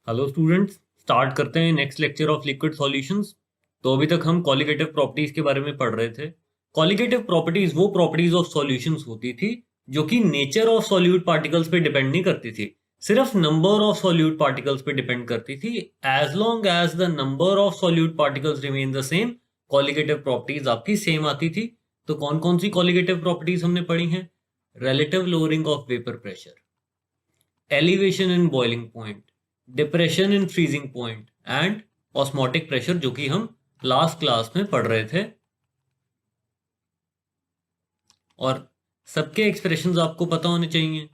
Hello students, start करते हैं next lecture of liquid solutions. तो अभी तक हम कॉलिगेटिव प्रॉपर्टीज के बारे में पढ़ रहे थे। कॉलिगेटिव प्रॉपर्टीज वो प्रॉपर्टीज ऑफ सॉल्यूशंस होती थी जो कि नेचर ऑफ सॉल्यूट पार्टिकल्स पे डिपेंड नहीं करती थी, सिर्फ नंबर ऑफ सॉल्यूट पार्टिकल्स पे डिपेंड करती थी। As long as the number of solute particles remain the same, colligative properties आपकी सेम आती थी। तो कौन कौन सी कॉलिगेटिव प्रॉपर्टीज हमने पढ़ी हैं? Relative lowering of vapour pressure, elevation in boiling point, depression in freezing point and osmotic pressure, जो कि हम लास्ट क्लास में पढ़ रहे थे। और सबके एक्सप्रेशंस आपको पता होने चाहिए।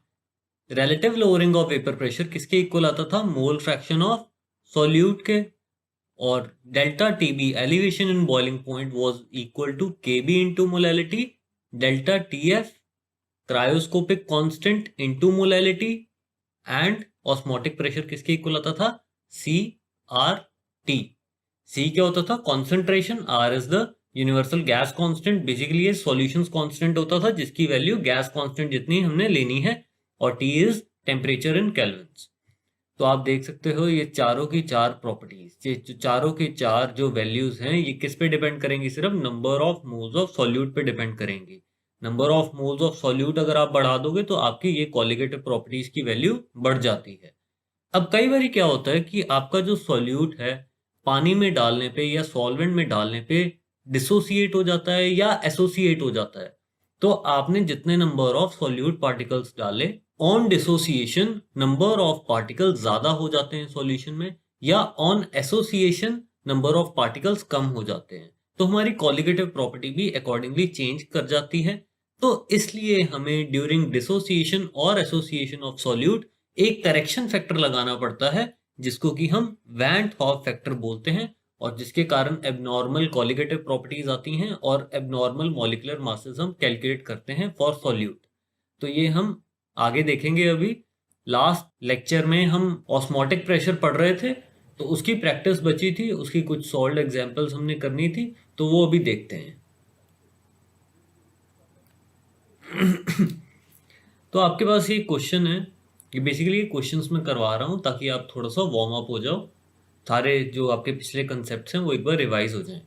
Relative lowering of vapour pressure किसके इक्वल आता था? मोल फ्रैक्शन ऑफ सॉल्यूट के। और delta TB elevation in boiling point was equal to KB into molality, delta TF cryoscopic constant into molality, and osmotic pressure किसके equal आता था? C R T. C क्या होता था? Concentration. R is the universal gas constant, basically ये solutions constant होता था जिसकी वैल्यू गैस कांस्टेंट जितनी हमने लेनी है। और T is temperature in Kelvin's. तो आप देख सकते हो ये चारों की चार प्रॉपर्टीज, ये चारों की चार जो वैल्यूज हैं ये किस पे डिपेंड करेंगी? सिर्फ number of moles of solute पे डिपेंड करेंगी। Number of moles of solute अगर आप बढ़ा दोगे तो आपकी ये कॉलिगेटिव प्रॉपर्टीज की वैल्यू बढ़ जाती है। अब कई बार क्या होता है कि आपका जो सॉल्यूट है पानी में डालने पे या सॉल्वेंट में डालने पे डिसोसिएट हो जाता है या एसोसिएट हो जाता है। तो आपने जितने नंबर ऑफ सॉल्यूट पार्टिकल्स डाले, on dissociation number of particles ज्यादा हो जाते हैं सॉल्यूशन में, या on association number of particles कम हो जाते हैं। तो हमारी कॉलिगेटिव प्रॉपर्टी भी अकॉर्डिंगली चेंज कर जाती है। तो इसलिए हमें ड्यूरिंग डिसोसिएशन और एसोसिएशन ऑफ सॉल्यूट एक करेक्शन फैक्टर लगाना पड़ता है जिसको कि हम वैन हॉफ फैक्टर बोलते हैं, और जिसके कारण एबनॉर्मल कॉलिगेटिव प्रॉपर्टीज आती हैं और एबनॉर्मल मॉलिक्यूलर मासेस हम कैलकुलेट करते हैं फॉर सॉल्यूट। तो ये हम आगे देखेंगे। अभी लास्ट लेक्चर में हम ऑस्मोटिक प्रेशर पढ़ रहे थे, तो उसकी प्रैक्टिस बची थी, उसकी कुछ सॉल्व्ड एग्जांपल्स हमने करनी थी, तो वो अभी देखते हैं। तो आपके पास ये क्वेश्चन है, ये बेसिकली ये क्वेश्चंस मैं करवा रहा हूँ ताकि आप थोड़ा सा वार्म अप हो जाओ, सारे जो आपके पिछले कंसेप्ट्स हैं वो एक बार रिवाइज हो जाएं।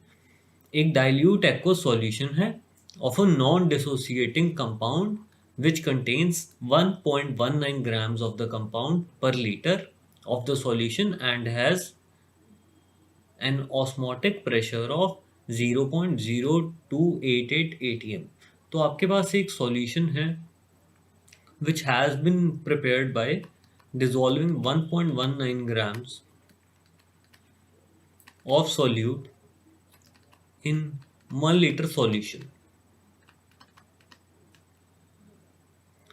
एक डाइल्यूट एक्वस सॉल्यूशन है of a non dissociating compound which contains 1.19 grams of the compound per liter of the solution and has an osmotic pressure of 0.0288 atm। तो आपके पास एक सॉल्यूशन है which has been prepared by dissolving 1.19 grams of solute in 1 liter solution।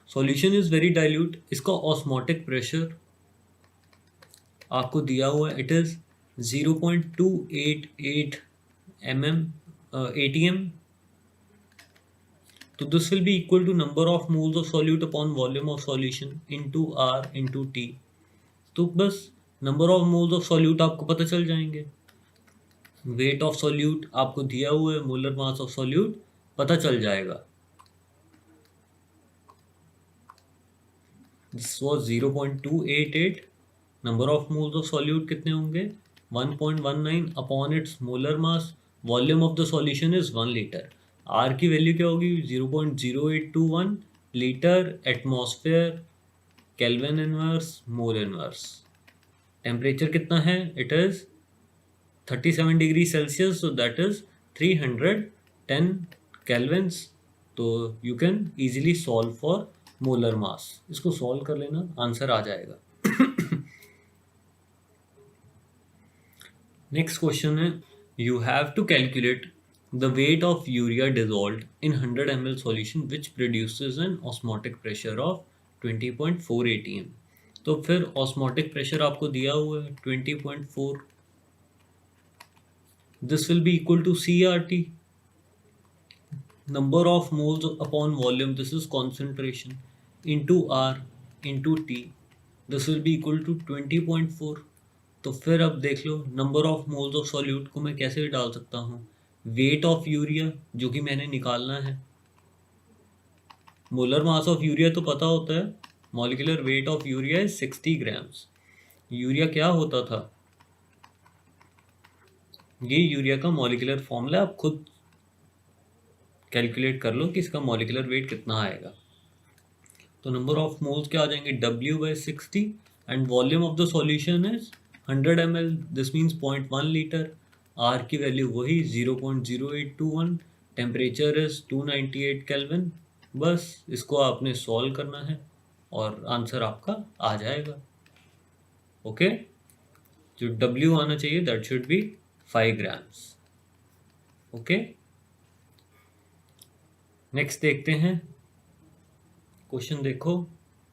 Solution is very dilute. इसका osmotic pressure आपको दिया हुआ है, it is 0.288 atm। तो this will be equal to number of moles of solute upon volume of solution into R into T. तो बस number of moles of solute आपको पता चल जाएंगे, वेट ऑफ सॉल्यूट आपको दिया हुआ है, मोलर मास ऑफ सॉल्यूट पता चल जाएगा। This was 0.288, number of moles of solute कितने होंगे? 1.19 upon its molar mass, volume of the solution is 1 litre. R की वैल्यू क्या होगी? 0.0821 litre atmosphere kelvin inverse mole inverse. Temperature कितना है? It is 37 degree Celsius, so that is 310 kelvins. तो you can easily solve for molar mass. इसको solve कर लेना, answer आ जाएगा। नेक्स्ट क्वेश्चन है, you have to calculate the weight of urea dissolved in 100 ml solution which produces N osmotic pressure of 20.4 atm। तो फिर osmotic pressure आपको दिया हुआ है 20.4, this will be equal to CRT, number of moles upon volume, this is concentration, into R into T, this will be equal to 20.4। तो फिर अब देख लो number of moles of solute को मैं कैसे डाल सकता हूँ? वेट ऑफ यूरिया जो कि मैंने निकालना है, मोलर मास ऑफ यूरिया तो पता होता है, molecular weight of urea is 60 grams. Urea क्या होता था, ये यूरिया का मॉलिक्यूलर फॉर्मूला, आप खुद कैलकुलेट कर लो कि इसका मॉलिक्यूलर वेट कितना आएगा। तो नंबर ऑफ मोल्स क्या आ जाएंगे, W/60, and volume of the solution is 100 ml, this means 0.1 litre. R की वैल्यू वही 0.0821, टेम्परेचर इज 298 केल्विन। बस इसको आपने सॉल्व करना है और आंसर आपका आ जाएगा। ओके, जो W आना चाहिए that should be 5 grams. Okay, next देखते हैं क्वेश्चन। देखो,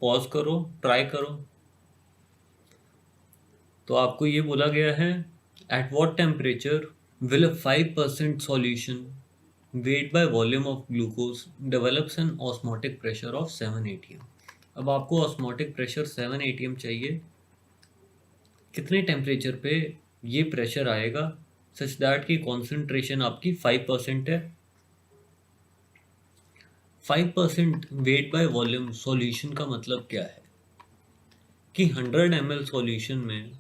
पॉज करो, ट्राई करो। तो आपको ये बोला गया है, at what temperature will a 5% solution weight by volume of glucose develops an osmotic pressure of 7 atm। अब आपको ऑस्मोटिक प्रेशर 7 atm चाहिए। कितने टेम्परेचर पे ये प्रेशर आएगा सच दैट की कॉन्सेंट्रेशन आपकी 5% है। 5% वेट बाय वॉल्यूम सॉल्यूशन का मतलब क्या है कि 100 ml सॉल्यूशन में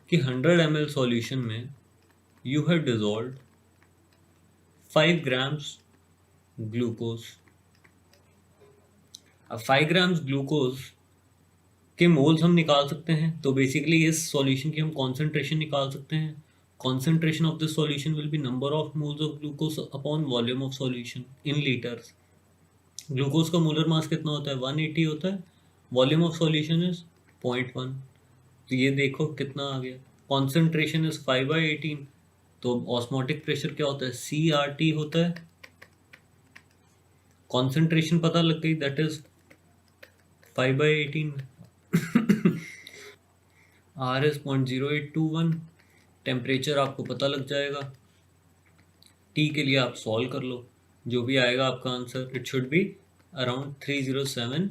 कि 100 ml सॉल्यूशन में you have dissolved 5 grams glucose. अब 5 ग्राम्स ग्लूकोज के मोल्स हम निकाल सकते हैं, तो बेसिकली इस सॉल्यूशन की हम कॉन्सेंट्रेशन निकाल सकते हैं। Concentration of this solution will be number of moles of glucose upon volume of solution in litres. Glucose का मोलर मास कितना होता है, 180 होता है। वॉल्यूम ऑफ सॉल्यूशन इज 0.1, तो ये देखो कितना आ गया। कॉन्सेंट्रेशन इज 5/18, तो ऑस्मोटिक प्रेशर क्या होता है, CRT होता है। कॉन्सेंट्रेशन पता लग गई, that is 5/18। R is 0.0821। Temperature आपको पता लग जाएगा। T के लिए आप सॉल्व कर लो, जो भी आएगा आपका answer, it should be around 307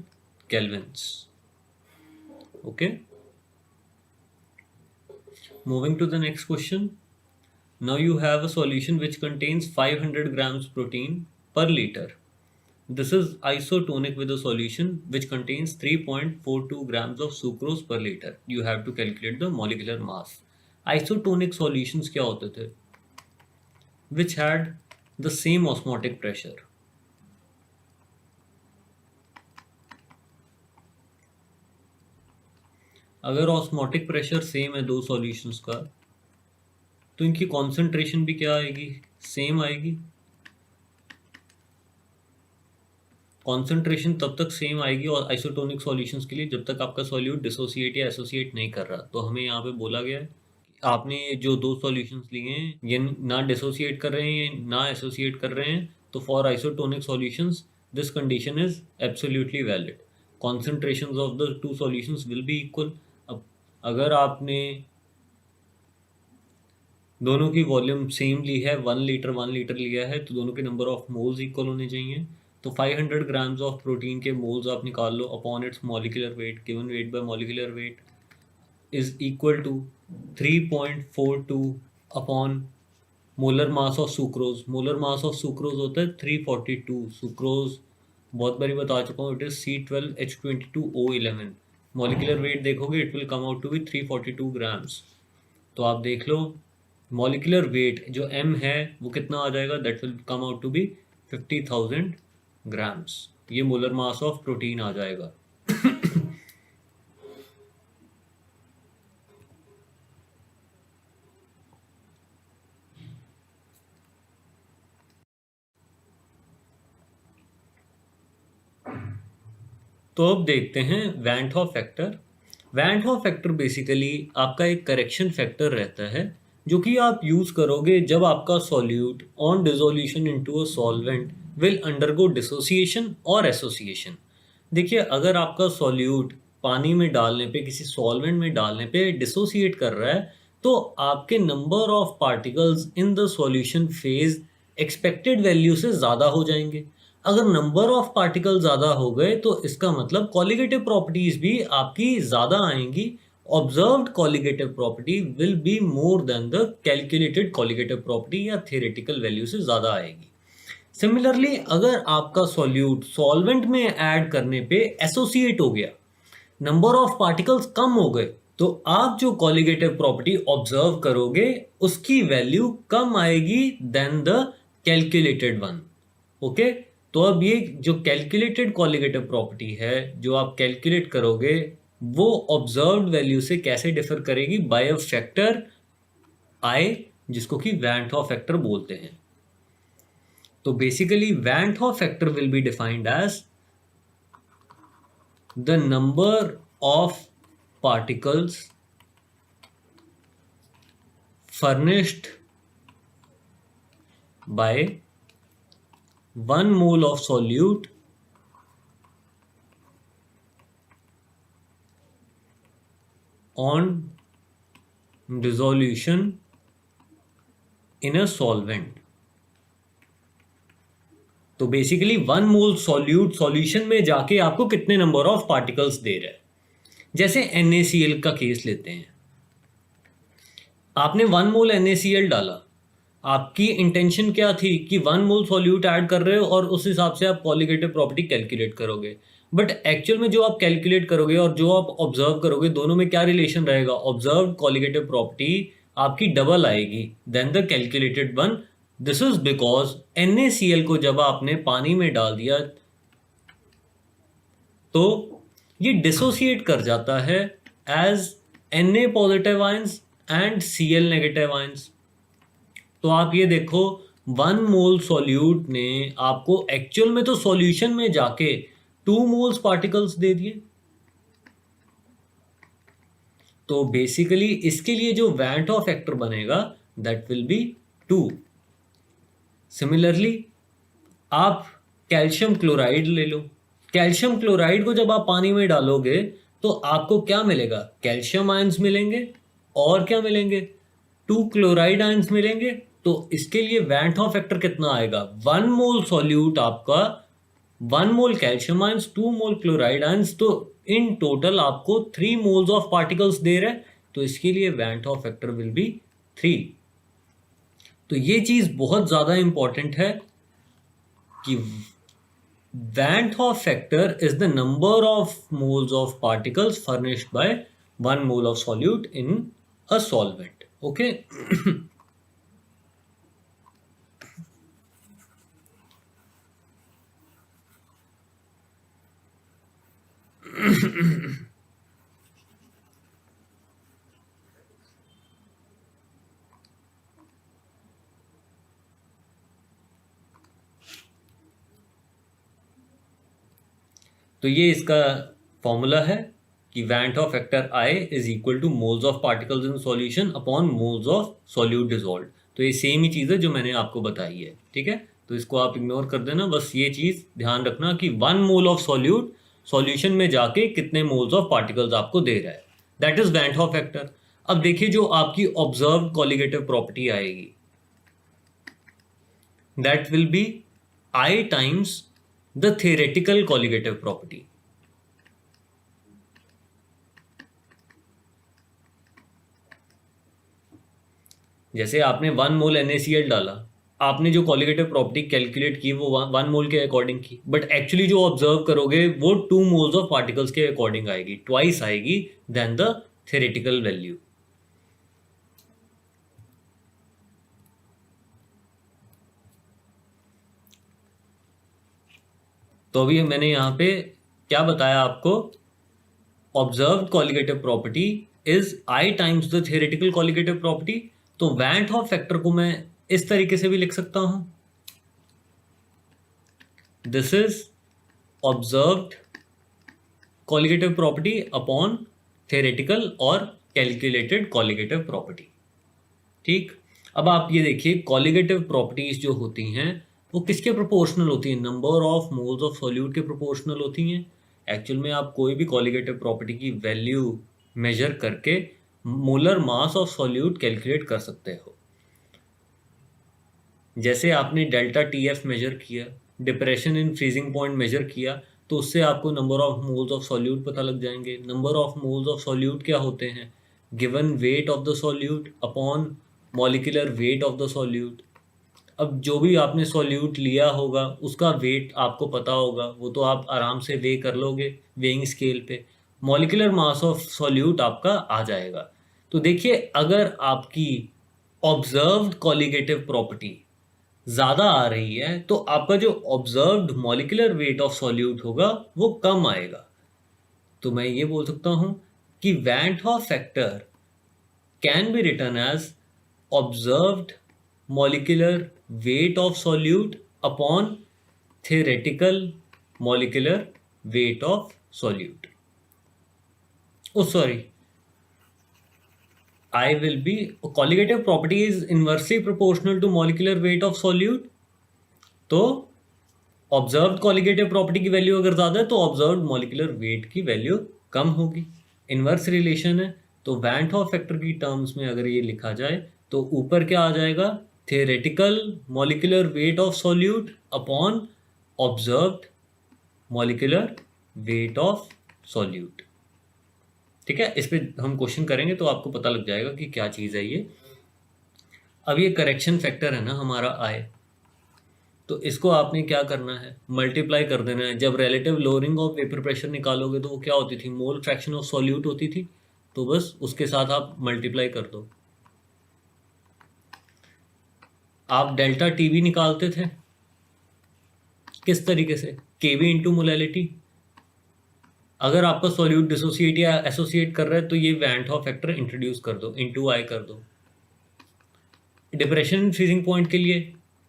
kelvins. Okay, moving to the next question. Now you have a solution which contains 500 grams protein per liter. This is isotonic with a solution which contains 3.42 grams of sucrose per liter. You have to calculate the molecular mass. Isotonic solutions क्या होते थे, which had the same osmotic pressure. अगर osmotic pressure same है दो solutions का, तो इनकी concentration भी क्या आएगी, सेम आएगी। कॉन्सेंट्रेशन तब तक सेम आएगी और आइसोटोनिक सॉल्यूशंस के लिए जब तक आपका सॉल्यूट डिसोसिएट या एसोसिएट नहीं कर रहा। तो हमें यहाँ पे बोला गया है आपने जो दो सॉल्यूशंस लिए हैं ये ना डिसोसिएट कर रहे हैं ना एसोसिएट कर रहे हैं, तो for isotonic solutions this condition is absolutely valid. Concentrations of the two solutions will be equal. अब अगर आपने दोनों की वॉल्यूम सेम ली है, 1 लीटर लिया है, तो दोनों के नंबर ऑफ मोल्स इक्वल होने चाहिए। तो 500 ग्राम्स ऑफ प्रोटीन के मोल्स आप निकाल लो upon its molecular weight, given weight by molecular weight is equal to 3.42 upon molar mass of sucrose. Molar mass of sucrose होता है 342। सुक्रोज बहुत बारी बता चुका हूँ, it is C12H22O11। Molecular weight देखोगे it will come out to be 342 grams. तो आप देख लो मॉलिक्यूलर वेट जो M है वो कितना आ जाएगा, that will come out to be 50,000 grams. ये मोलर मास ऑफ प्रोटीन आ जाएगा। तो अब देखते हैं van Hoff factor. Van Hoff factor basically आपका एक करेक्शन फैक्टर रहता है जो कि आप यूज करोगे जब आपका solute on dissolution into a solvent will undergo dissociation और एसोसिएशन। देखिए, अगर आपका सॉल्यूट पानी में डालने पे, किसी सॉल्वेंट में डालने पे डिसोसिएट कर रहा है, तो आपके number of particles in the solution phase expected value से ज़्यादा हो जाएंगे। अगर नंबर ऑफ पार्टिकल ज़्यादा हो गए तो इसका मतलब कॉलिगेटिव प्रॉपर्टीज भी आपकी ज़्यादा आएंगी observed colligative property will be more than the calculated colligative property या थियोरेटिकल वैल्यू से ज़्यादा आएगी। सिमिलरली अगर आपका सॉल्यूट सॉल्वेंट में ऐड करने पे एसोसिएट हो गया, नंबर ऑफ पार्टिकल्स कम हो गए, तो आप जो कॉलिगेटिव प्रॉपर्टी ऑब्जर्व करोगे उसकी वैल्यू कम आएगी then the calculated one. Okay, तो अब ये जो कैलकुलेटेड कॉलिगेटिव प्रॉपर्टी है जो आप कैलकुलेट करोगे वो ऑब्जर्व्ड वैल्यू से कैसे डिफर करेगी, बाय अ फैक्टर आई, जिसको कि वैन हॉफ फैक्टर बोलते हैं। तो basically van Hoff factor will be defined as the number of particles furnished by 1 mole of solute on dissolution in a solvent। तो basically 1 मोल solute solution में जाके आपको कितने नंबर ऑफ पार्टिकल्स दे रहा है। जैसे NaCl का केस लेते हैं, आपने 1 मोल NaCl डाला, आपकी इंटेंशन क्या थी कि 1 मोल सॉल्यूट ऐड कर रहे हो और उस हिसाब से आप कॉलिगेटिव प्रॉपर्टी कैलकुलेट करोगे। बट एक्चुअल में जो आप कैलकुलेट करोगे और जो आप ऑब्जर्व करोगे दोनों में क्या रिलेशन रहेगा, ऑब्जर्व कॉलिगेटिव प्रॉपर्टी आपकी डबल आएगी then the calculated one. This is because NaCl को जब आपने पानी में डाल दिया तो ये डिसोसिएट कर जाता है as Na positive ions and Cl negative ions. तो आप ये देखो 1 मोल सॉल्यूट ने आपको एक्चुअल में तो सॉल्यूशन में जाके 2 मोल्स पार्टिकल्स दे दिए। तो बेसिकली इसके लिए जो वैन हॉफ फैक्टर बनेगा दैट विल बी 2। सिमिलरली आप कैल्शियम क्लोराइड ले लो, कैल्शियम क्लोराइड को जब आप पानी में डालोगे तो आपको क्या मिलेगा, कैल्शियम आयंस मिलेंगे और क्या मिलेंगे, 2 क्लोराइड आयंस मिलेंगे। तो इसके लिए वैन हॉफ फैक्टर कितना आएगा, 1 मोल सॉल्यूट आपका 1 मोल कैल्शियम आयंस 2 मोल क्लोराइड आयंस, तो इन टोटल आपको 3 मोल्स ऑफ पार्टिकल्स दे रहे हैं। तो इसके लिए van Hoff factor will be 3। तो ये चीज बहुत ज्यादा इंपॉर्टेंट है कि van Hoff factor is the number of moles of particles furnished by 1 mole of solute in a solvent. Okay, तो ये इसका फॉर्मूला है कि van Hoff factor I is equal to moles of particles in solution upon moles of solute dissolved. तो ये same ही चीज़ है जो मैंने आपको बताई है, ठीक है। तो इसको आप इग्नोर कर देना, बस ये चीज़ ध्यान रखना कि 1 मोल ऑफ सॉल्यूट सॉल्यूशन में जाके कितने मोल्स ऑफ पार्टिकल्स आपको दे रहा है, that is when Hoff factor. अब देखिए जो आपकी ऑब्जर्व कॉलिगेटिव प्रॉपर्टी आएगी that will B I times the theoretical colligative property। जैसे आपने 1 मोल NaCl डाला, आपने जो कॉलिगेटिव प्रॉपर्टी कैलकुलेट की वो 1 मोल के अकॉर्डिंग की, बट एक्चुअली जो ऑब्जर्व करोगे वो 2 मोल्स ऑफ पार्टिकल्स के अकॉर्डिंग आएगी, ट्वाइस आएगी देन द थ्योरेटिकल वैल्यू। तो अभी मैंने यहाँ पे क्या बताया आपको, observed colligative property is I times the theoretical colligative property. तो वैन हॉफ फैक्टर को मैं इस तरीके से भी लिख सकता हूं, this is observed colligative property upon theoretical और कैलकुलेटेड कॉलिगेटिव प्रॉपर्टी। ठीक, अब आप ये देखिए कॉलिगेटिव प्रॉपर्टीज जो होती हैं वो किसके प्रोपोर्शनल होती हैं, number of moles of solute के प्रोपोर्शनल होती हैं। एक्चुअल में आप कोई भी कॉलिगेटिव प्रॉपर्टी की वैल्यू मेजर करके molar mass of solute calculate कर सकते हो। जैसे आपने डेल्टा TF मेजर किया, depression in freezing point measure किया, तो उससे आपको number of moles of solute पता लग जाएंगे। Number of moles of solute क्या होते हैं? Given weight of the solute upon molecular weight of the solute. अब जो भी आपने सॉल्यूट लिया होगा उसका वेट आपको पता होगा, वो तो आप आराम से वे कर लोगे वेइंग स्केल पे। मॉलिक्यूलर मास ऑफ सॉल्यूट आपका आ जाएगा। तो देखिए, अगर आपकी ऑब्जर्व्ड कॉलिगेटिव प्रॉपर्टी ज़्यादा आ रही है तो आपका जो observed molecular weight of solute होगा वो कम आएगा। तो मैं ये बोल सकता हूँ कि van Hoff factor can be written as observed molecular weight of solute upon theoretical molecular weight of solute. Oh, sorry. I will be colligative property is inversely proportional to molecular weight of solute. तो observed colligative property की value अगर ज़्यादा है तो observed molecular weight की value कम होगी। Inverse relation है। तो वैन हॉफ फैक्टर की टर्म्स में अगर ये लिखा जाए तो ऊपर क्या आ जाएगा? Theoretical molecular weight of solute upon observed molecular weight of solute. ठीक है, इस पे हम क्वेश्चन करेंगे तो आपको पता लग जाएगा कि क्या चीज़ है ये। अब ये करेक्शन फैक्टर है ना हमारा आई, तो इसको आपने क्या करना है? मल्टीप्लाई कर देना है। जब relative lowering of vapour pressure निकालोगे तो वो क्या होती थी? मोल फ्रैक्शन ऑफ सॉल्यूट होती थी। तो बस उसके साथ आप मल्टीप्लाई कर दो। आप डेल्टा टीवी निकालते थे किस तरीके से? केवी इंटू मोलैलिटी। अगर आपका सॉल्यूट डिसोसिएट या एसोसिएट कर रहा है तो ये वैन हॉफ फैक्टर इंट्रोड्यूस कर दो, इंटू आई कर दो। डिप्रेशन फ्रीजिंग पॉइंट के लिए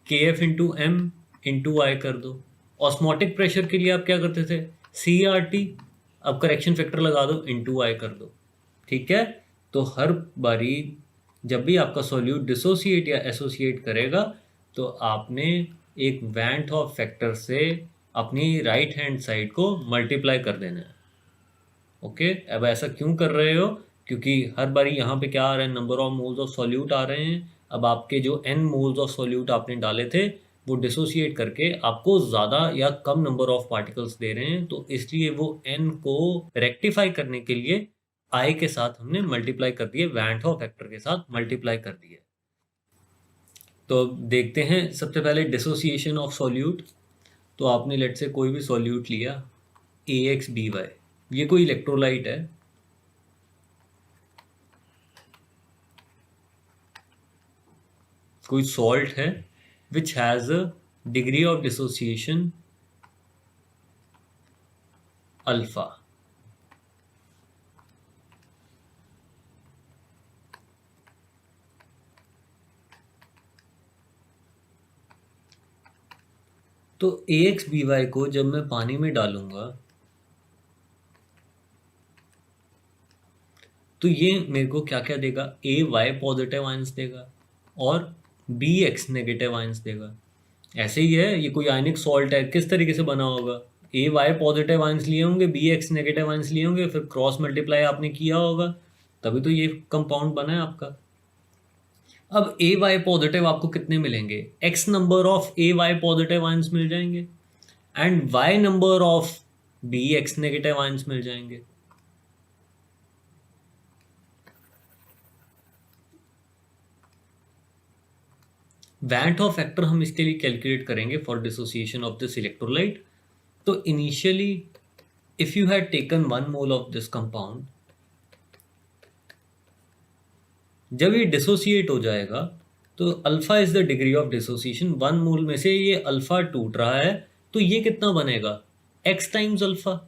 के एफ इंटू एम इंटू आई कर दो। ऑस्मोटिक प्रेशर के लिए आप क्या करते थे? C R T. अब करेक्शन फैक्टर लगा दो, इंटू आई कर दो। ठीक है, तो हर बारी जब भी आपका सॉल्यूट डिसोसिएट या एसोसिएट करेगा तो आपने एक वैन हॉफ फैक्टर से अपनी राइट हैंड साइड को मल्टीप्लाई कर देना है। ओके, अब ऐसा क्यों कर रहे हो? क्योंकि हर बारी यहाँ पे क्या आ रहा है? Number of moles of solute आ रहे हैं। अब आपके जो n मोल्स ऑफ सॉल्यूट आपने डाले थे वो डिसोसिएट करके आपको ज़्यादा या कम नंबर ऑफ पार्टिकल्स दे रहे हैं, तो इसलिए वो n को रेक्टिफाई करने के लिए i के साथ हमने मल्टीप्लाई कर दिए, वैन हॉफ फैक्टर के साथ मल्टीप्लाई कर दिए। तो देखते हैं सबसे पहले डिसोसिएशन ऑफ सॉल्यूट। तो आपने लेट से कोई भी सॉल्यूट लिया AXBY, ये कोई इलेक्ट्रोलाइट है। कोई सॉल्ट है which has a degree of dissociation alpha. तो AXBY को जब मैं पानी में डालूंगा तो ये मेरे को क्या क्या देगा? AY पॉजिटिव आयंस देगा और BX नेगेटिव आयंस देगा। ऐसे ही है, ये कोई आयनिक सॉल्ट है, किस तरीके से बना होगा? AY पॉजिटिव आयंस लिए होंगे, BX नेगेटिव आयंस लिए होंगे, फिर क्रॉस मल्टीप्लाई आपने किया होगा, तभी तो ये कंपाउंड बना है आपका। अब AY पॉजिटिव आपको कितने मिलेंगे? X number of AY positive ions मिल जाएंगे and Y number of BX negative ions मिल जाएंगे। वैन हॉफ फैक्टर हम इसके लिए कैलकुलेट करेंगे for dissociation of this electrolyte. तो initially if you had taken 1 mole of this compound, जब ये डिसोसिएट हो जाएगा तो alpha is the degree of dissociation. 1 mole में से ये अल्फा टूट रहा है तो ये कितना बनेगा? X times alpha.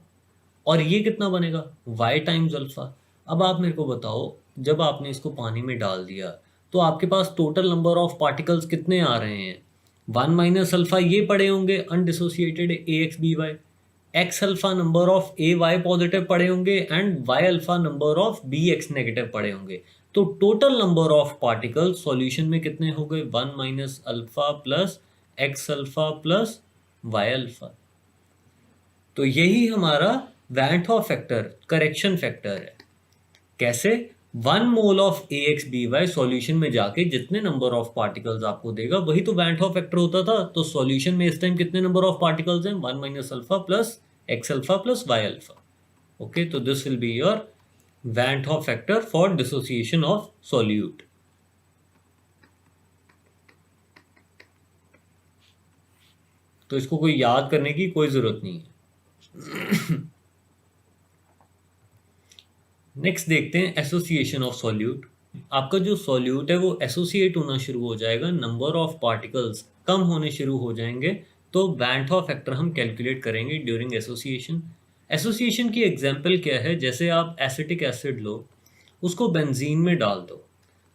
और ये कितना बनेगा? Y times alpha. अब आप मेरे को बताओ, जब आपने इसको पानी में डाल दिया तो आपके पास टोटल नंबर ऑफ पार्टिकल्स कितने आ रहे हैं? 1 माइनस अल्फा ये पड़े होंगे undissociated AXBY, X alpha number of AY positive पड़े होंगे and Y alpha number of BX negative पड़े होंगे। तो total number of particles solution में कितने हो गए? 1 minus alpha plus X alpha plus Y alpha. तो यही हमारा van Hoff factor, correction factor है। कैसे? 1 मोल ऑफ AXBY सॉल्यूशन में जाके जितने नंबर ऑफ पार्टिकल्स आपको देगा वही तो वैन हॉफ फैक्टर होता था। तो सॉल्यूशन में इस टाइम कितने नंबर ऑफ पार्टिकल्स हैं? 1 minus alpha plus x alpha plus y alpha. Okay, so this will be your Van't Hoff factor for dissociation of solute. तो इसको कोई याद करने की कोई जरूरत नहीं है. नेक्स्ट देखते हैं एसोसिएशन ऑफ सॉल्यूट. आपका जो सॉल्यूट है वो एसोसिएट होना शुरू हो जाएगा, नंबर ऑफ पार्टिकल्स कम होने शुरू हो जाएंगे, तो वैंट हॉफ फैक्टर हम कैलकुलेट करेंगे ड्यूरिंग एसोसिएशन. एसोसिएशन की एग्जांपल क्या है? जैसे आप एसिटिक एसिड लो, उसको बेंजीन में डाल दो,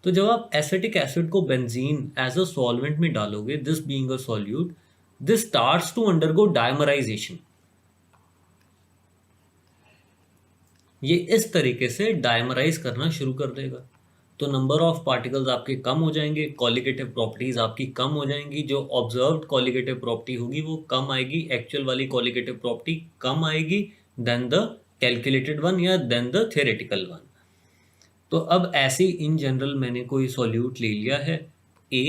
तो जब आप एसिटिक एसिड को बेंजीन एज अ सॉल्वेंट में डालोगे, this being a solute, this starts to undergo dimerisation. ये इस तरीके से डायमराइज करना शुरू कर देगा, तो नंबर ऑफ पार्टिकल्स आपके कम हो जाएंगे, कॉलिगेटिव प्रॉपर्टीज आपकी कम हो जाएंगी. जो ऑब्जर्व्ड कॉलिगेटिव प्रॉपर्टी होगी वो कम आएगी, एक्चुअल वाली कॉलिगेटिव प्रॉपर्टी कम आएगी देन द कैलकुलेटेड वन या देन द थ्योरेटिकल वन. तो अब ऐसे इन जनरल मैंने कोई सॉल्यूट ले लिया है A,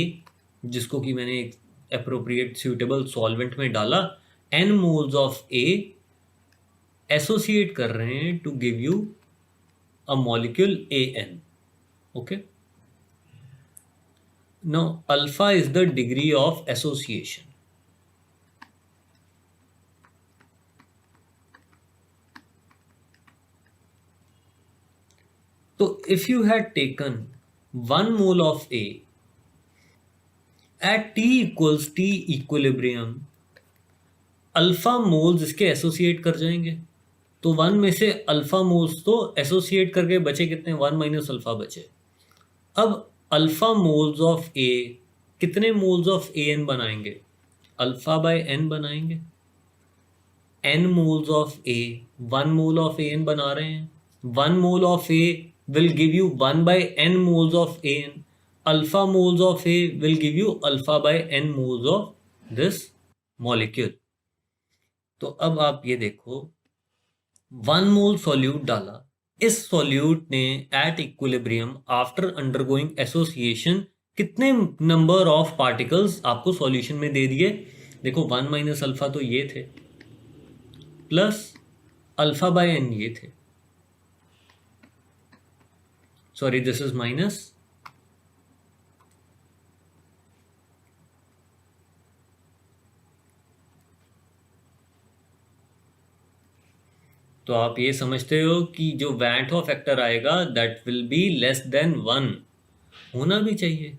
जिसको कि मैंने एक अप्रोप्रिएट सूटेबल सॉल्वेंट में डाला, n moles of A associate कर रहे हैं to give you a molecule AN. Okay, now alpha is the degree of association. तो if you had taken 1 mole of A at T equals T equilibrium, alpha moles इसके associate कर जाएंगे, तो 1 में से अल्फा मोल्स तो associate करके बचे कितने? 1 माइनस अल्फा बचे. अब अल्फा मोल्स ऑफ A कितने मोल्स ऑफ AN बनाएंगे? अल्फा बाय n बनाएंगे. n moles of A 1 mole of AN बना रहे हैं. 1 mole of A will give you 1 by n moles of AN. Alpha moles of A will give you alpha by n moles of this molecule. तो अब आप ये देखो, 1 मोल solute डाला, इस सॉल्यूट ने at equilibrium after undergoing association कितने number of particles आपको सॉल्यूशन में दे दिए? देखो 1 माइनस अल्फा तो ये थे, प्लस अल्फा बाय n ये थे. Sorry, this is minus. तो आप ये समझते हो कि जो वैंट हॉफ फैक्टर आएगा that will B less then 1. होना भी चाहिए,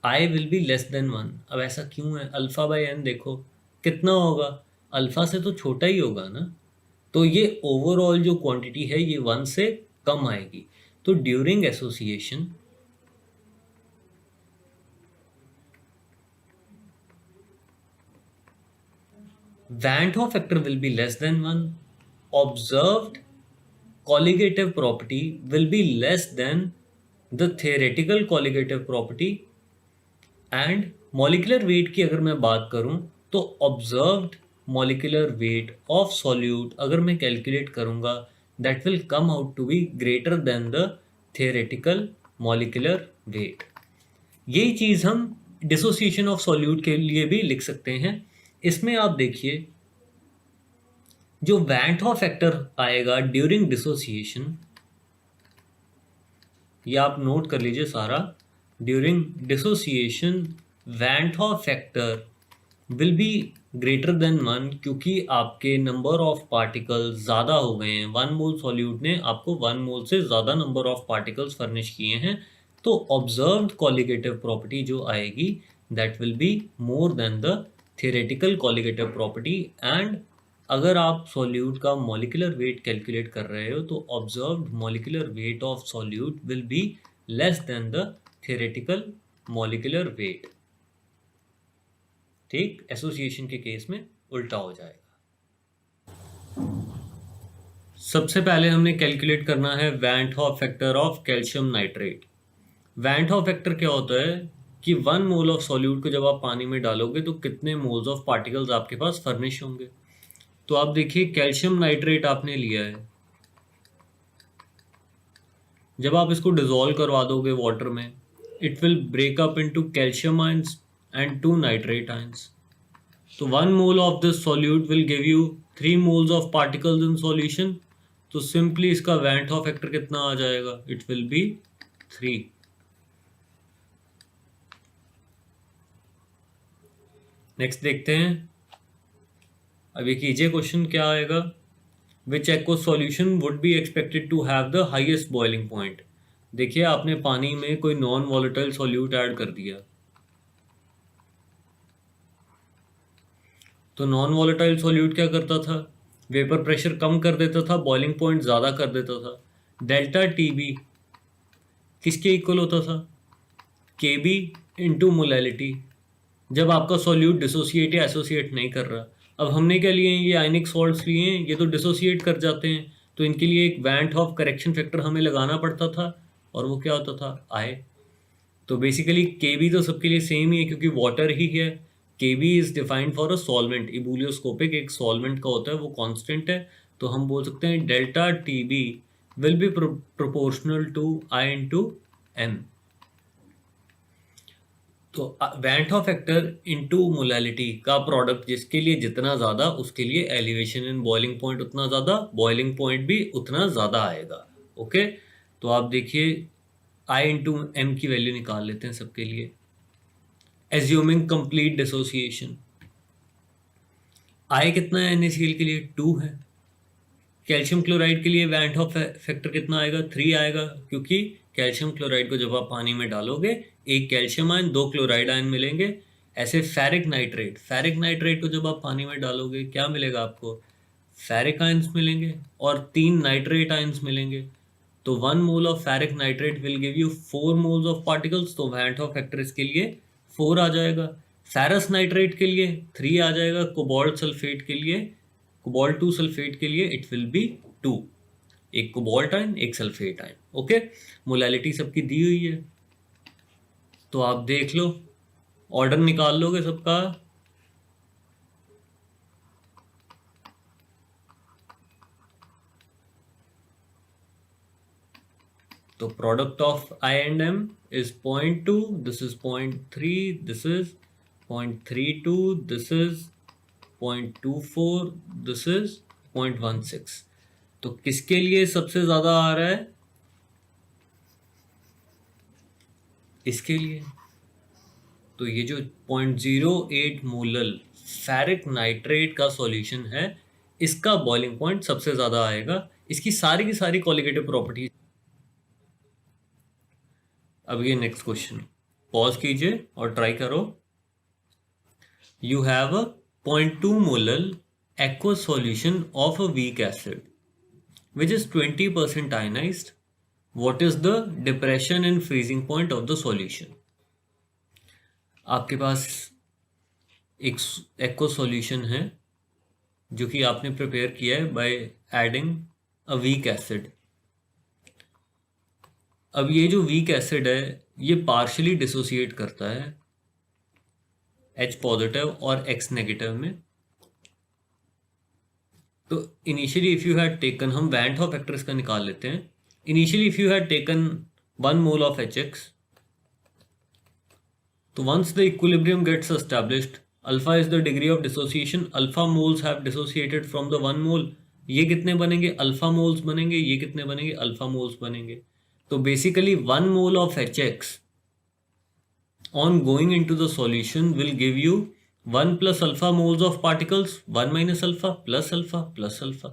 I will be less then 1. अब ऐसा क्यों है? अल्फा बाय n देखो कितना होगा, अल्फा से तो छोटा ही होगा ना, तो ये ओवरऑल जो क्वांटिटी है ये 1 से कम आएगी. तो during association Van't Hoff factor will be less than 1. Observed colligative property will be less than the theoretical colligative property. And molecular weight की अगर मैं बात करूं तो observed molecular weight of solute अगर मैं कैलकुलेट करूंगा, that will come out to be greater than the theoretical molecular weight. यही चीज़ हम डिसोसिएशन ऑफ सॉल्यूट के लिए भी लिख सकते हैं. इसमें आप देखिए, जो वैंट हॉफ फैक्टर आएगा ड्यूरिंग डिसोसिएशन, ये आप नोट कर लीजिए सारा. During dissociation वैंट Hoff factor will be greater than 1, क्योंकि आपके नंबर ऑफ पार्टिकल्स ज़्यादा हो गए हैं. 1 मोल सॉल्यूट ने आपको 1 मोल से ज़्यादा नंबर ऑफ पार्टिकल्स फर्निश किए हैं, तो ऑब्जर्व्ड कॉलिगेटिव प्रॉपर्टी जो आएगी that will be more than the theoretical colligative property. And अगर आप सॉल्यूट का मॉलिक्यूलर वेट कैलकुलेट कर रहे हो तो observed molecular weight of solute will be less than the theoretical molecular weight. ठीक, एसोसिएशन के केस में उल्टा हो जाएगा. सबसे पहले हमने कैलकुलेट करना है van't Hoff factor of calcium nitrate. Van't Hoff factor क्या होता है कि 1 मोल ऑफ सॉल्यूट को जब आप पानी में डालोगे तो कितने मोल्स ऑफ पार्टिकल्स आपके पास फर्निश होंगे. तो आप देखिए, कैल्शियम नाइट्रेट आपने लिया है, जब आप इसको डिसॉल्व करवा दोगे वाटर में, it will break up into calcium ions and 2 nitrate ions. तो 1 mole of this solute will give you 3 moles of particles in solution. तो सिंपली इसका वैन हॉफ फैक्टर कितना आ जाएगा, इट विल बी 3। नेक्स्ट देखते हैं, अब ये कीजिए क्वेश्चन क्या आएगा, which aqueous solution would be expected to have the highest boiling point. देखिए आपने पानी में कोई नॉन वॉलेटाइल सॉल्यूट ऐड कर दिया, तो नॉन वॉलेटाइल सॉल्यूट क्या करता था, वेपर प्रेशर कम कर देता था, बॉइलिंग पॉइंट ज़्यादा कर देता था। डेल्टा टी बी किसके इक्वल होता था, के बी इंटू मोलैलिटी, जब आपका सॉल्यूट डिसोसिएट या एसोसिएट नहीं कर रहा। अब हमने क्या लिए हैं, ये आयनिक सॉल्ट्स लिए हैं, ये तो डिसोसिएट कर जाते हैं, तो इनके लिए एक वैन हॉफ करेक्शन फैक्टर हमें लगाना पड़ता था, और वो क्या होता था, आई। तो बेसिकली के बी तो सबके लिए सेम ही है क्योंकि वाटर ही है। K B is defined for a solvent, ebullioscopic एक सॉल्वेंट का होता है, वो कांस्टेंट है। तो हम बोल सकते हैं delta T B will be proportional to I into M. तो van Hoff factor into molality का प्रोडक्ट जिसके लिए जितना ज़्यादा, उसके लिए एलिवेशन इन बॉइलिंग पॉइंट उतना ज़्यादा, बॉइलिंग पॉइंट भी उतना ज़्यादा आएगा। ओके, तो आप देखिए आई इंटू एम की वैल्यू निकाल लेते हैं सबके लिए, एज्यूमिंग कंप्लीट डिसोसिएशन। आई कितना है NaCl के लिए, 2 है। कैल्शियम क्लोराइड के लिए वैन हॉफ फैक्टर कितना आएगा, 3 आएगा, क्योंकि कैल्शियम क्लोराइड को जब आप पानी में डालोगे, एक कैल्शियम आयन 2 क्लोराइड आयन मिलेंगे। ऐसे फेरिक नाइट्रेट को जब आप पानी में डालोगे क्या मिलेगा आपको, फेरिक आयंस मिलेंगे और 3 नाइट्रेट आयंस मिलेंगे। तो 1 mole of ferric nitrate will give you 4 moles of particles, तो वैन हॉफ फैक्टर इसके लिए 4 आ जाएगा। फेरस नाइट्रेट के लिए 3 आ जाएगा, कोबाल्ट सल्फेट के लिए, कोबाल्ट 2 सल्फेट के लिए इट विल बी 2, एक कोबाल्ट आयन एक सल्फेट आयन। ओके, मोलैलिटी सबकी दी हुई है, तो आप देख लो, ऑर्डर निकाल लोगे सबका। तो product of I and M is 0.2, this is 0.3, this is 0.32, this is 0.24, this is 0.16। तो किसके लिए सबसे ज़्यादा आ रहा है, इसके लिए। तो ये जो 0.08 मोलल फेरिक नाइट्रेट का सॉल्यूशन है, इसका बॉइलिंग पॉइंट सबसे ज़्यादा आएगा। इसकी सारी की सारी क्वालिटेटिव प्रॉपर्टीज। अब ये नेक्स्ट क्वेश्चन, पॉज कीजिए और ट्राई करो। You have a 0.2 molal aqueous solution of a weak acid which is 20% ionized. What is the depression and freezing point of the solution? आपके पास एक एक्वा सॉल्यूशन है जो कि आपने प्रिपेयर किया है by adding a weak acid. अब ये जो वीक एसिड है ये पार्शियली डिसोसिएट करता है H पॉजिटिव और X नेगेटिव में। तो initially if you had taken, हम वैन हॉफ फैक्टर इसका निकाल लेते हैं। Initially if you had taken 1 mole of HX, तो once the equilibrium gets established, alpha is the degree of dissociation, alpha moles have dissociated from the 1 mole. ये कितने बनेंगे, alpha moles बनेंगे। ये कितने बनेंगे, अल्फा मोल्स बनेंगे। तो basically 1 mole of HX on going into the solution will give you 1 plus alpha moles of particles, 1 minus alpha plus alpha plus alpha।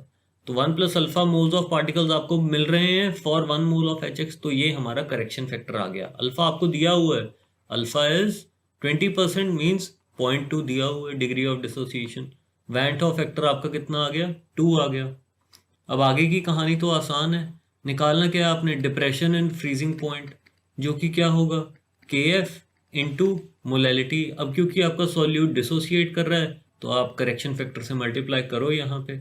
तो 1 plus alpha moles of particles आपको मिल रहे हैं for 1 mole of HX। तो ये हमारा correction factor आ गया। Alpha आपको दिया हुआ है, अल्फा इज 20% मीन्स 0.2 दिया हुआ है degree of dissociation. Van Hoff factor आपका कितना आ गया, 2 आ गया। अब आगे की कहानी तो आसान है, निकालना क्या है आपने, डिप्रेशन एंड फ्रीजिंग पॉइंट, जो कि क्या होगा, KF इंटू मोलैलिटी। अब क्योंकि आपका सॉल्यूट डिसोसिएट कर रहा है तो आप करेक्शन फैक्टर से मल्टीप्लाई करो यहाँ पे।